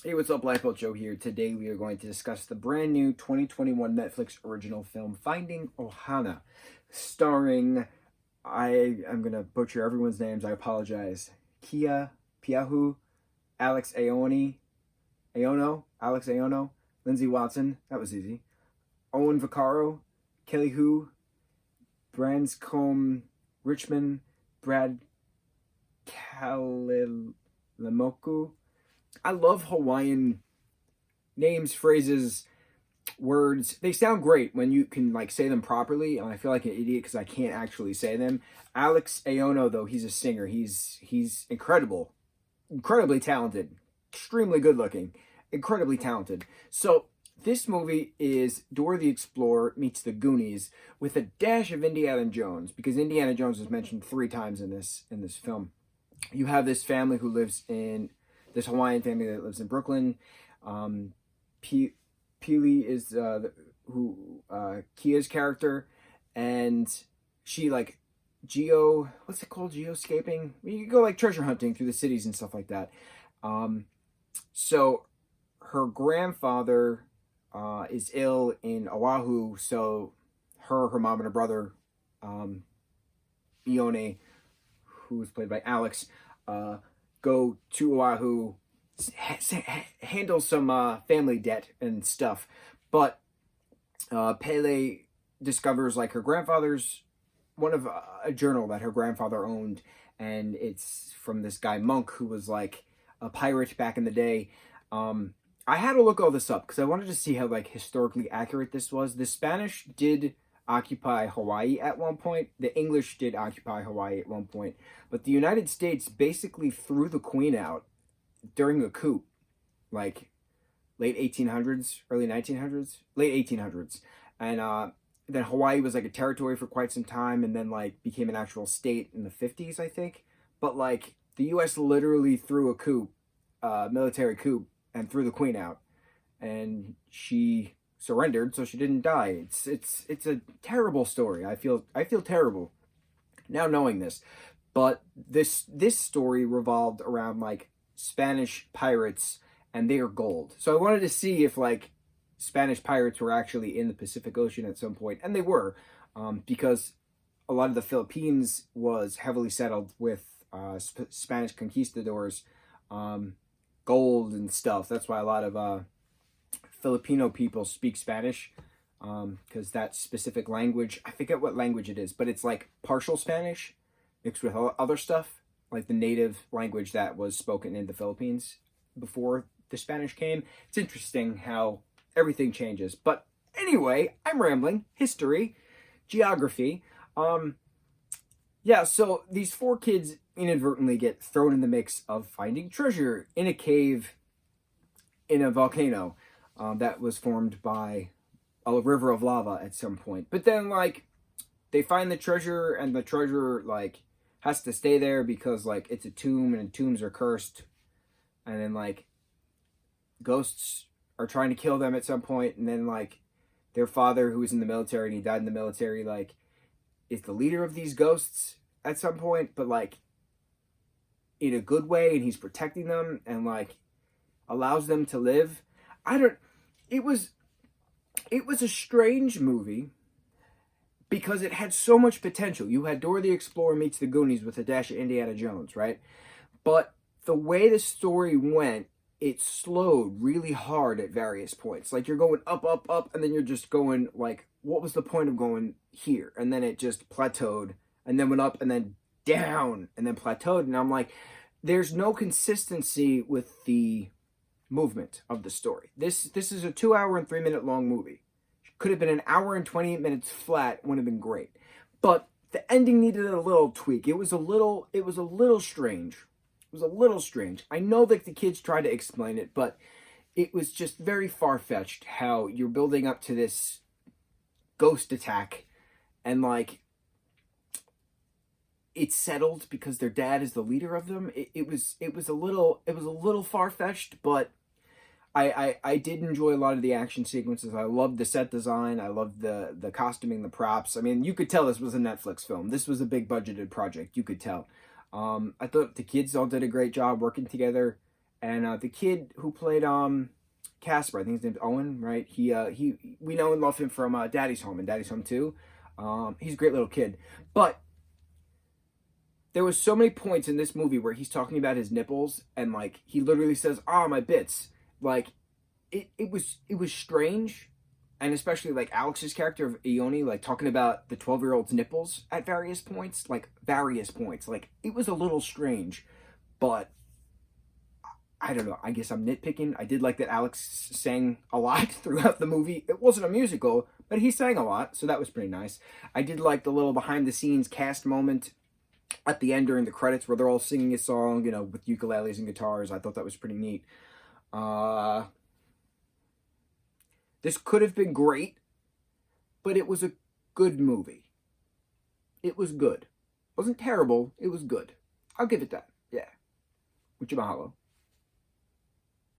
Hey, what's up, lightboltjoe here. Today we are going to discuss the brand new 2021 Netflix original film, Finding Ohana, starring, I'm going to butcher everyone's names, I apologize, Kia Piahu, Alex Aono, Lindsay Watson, that was easy, Owen Vaccaro, Kelly Hu, Branscombe Richmond, Brad Kalilemoku. I love Hawaiian names, phrases, words. They sound great when you can like say them properly, and I feel like an idiot because I can't actually say them. Alex Aono, though, he's a singer. He's incredible, incredibly talented, extremely good looking, incredibly talented. So this movie is Dora the Explorer meets the Goonies with a dash of Indiana Jones, because Indiana Jones is mentioned 3 times in this film. You have this family who lives in this Hawaiian family that lives in Brooklyn. Pili is Kia's character, and she like what's it called? Geoscaping. You go like treasure hunting through the cities and stuff like that. So her grandfather is ill in Oahu, so her mom and her brother, Ione, who is played by Alex, go to Oahu, handle some family debt and stuff. But Pele discovers like her grandfather's one of a journal that her grandfather owned, and it's from this guy Monk, who was like a pirate back in the day. I had to look all this up because I wanted to see how like historically accurate this was. The Spanish did occupy Hawaii at one point. The English did occupy Hawaii at one point. But the United States basically threw the Queen out during a coup, like late 1800s, early 1900s, late 1800s. And then Hawaii was like a territory for quite some time, and then like became an actual state in the 50s, I think. But like the US literally threw a coup, military coup, and threw the Queen out. And she surrendered, so she didn't die. It's a terrible story. I feel terrible now knowing this. But this story revolved around like Spanish pirates and their gold. So I wanted to see if like Spanish pirates were actually in the Pacific Ocean at some point, and they were, because a lot of the Philippines was heavily settled with Spanish conquistadors, gold and stuff. That's why a lot of Filipino people speak Spanish, because that specific language, I forget what language it is, but it's like partial Spanish mixed with other stuff, like the native language that was spoken in the Philippines before the Spanish came. It's interesting how everything changes. But anyway, I'm rambling. History, geography. Yeah, so these 4 kids inadvertently get thrown in the mix of finding treasure in a cave in a volcano that was formed by a river of lava at some point. But then, like, they find the treasure, and the treasure, like, has to stay there because, like, it's a tomb, and tombs are cursed. And then, like, ghosts are trying to kill them at some point, and then, like, their father, who was in the military, and he died in the military, like, is the leader of these ghosts at some point, but, like, in a good way, and he's protecting them, and, like, allows them to live. It was a strange movie because it had so much potential. You had Dora the Explorer meets the Goonies with a dash of Indiana Jones, right? But the way the story went, it slowed really hard at various points. Like, you're going up, up, up, and then you're just going, like, what was the point of going here? And then it just plateaued, and then went up, and then down, and then plateaued. And I'm like, there's no consistency with the movement of the story. This is a 2-hour and 3-minute long movie. Could have been an hour and 28 minutes flat, would have been great. But the ending needed a little tweak. It was a little strange. It was a little strange. I know that the kids tried to explain it, but it was just very far-fetched how you're building up to this ghost attack, and like it's settled because their dad is the leader of them. It was a little far-fetched, but I did enjoy a lot of the action sequences. I loved the set design. I loved the costuming, the props. I mean, you could tell this was a Netflix film. This was a big budgeted project. You could tell. I thought the kids all did a great job working together, And the kid who played Casper, I think his name's Owen, right? He we know and love him from Daddy's Home and Daddy's Home 2. He's a great little kid. But there was so many points in this movie where he's talking about his nipples and like he literally says, "Ah, my bits." Like it was strange, and especially like Alex's character of Ione, like talking about the 12-year-old's nipples at various points, like it was a little strange, but I don't know. I guess I'm nitpicking. I did like that Alex sang a lot throughout the movie. It wasn't a musical, but he sang a lot, so that was pretty nice. I did like the little behind-the-scenes cast moment at the end during the credits where they're all singing a song, with ukuleles and guitars. I thought that was pretty neat. This could have been great, but it was a good movie. It was good. It wasn't terrible. It was good. I'll give it that. Yeah. Mucho mahalo.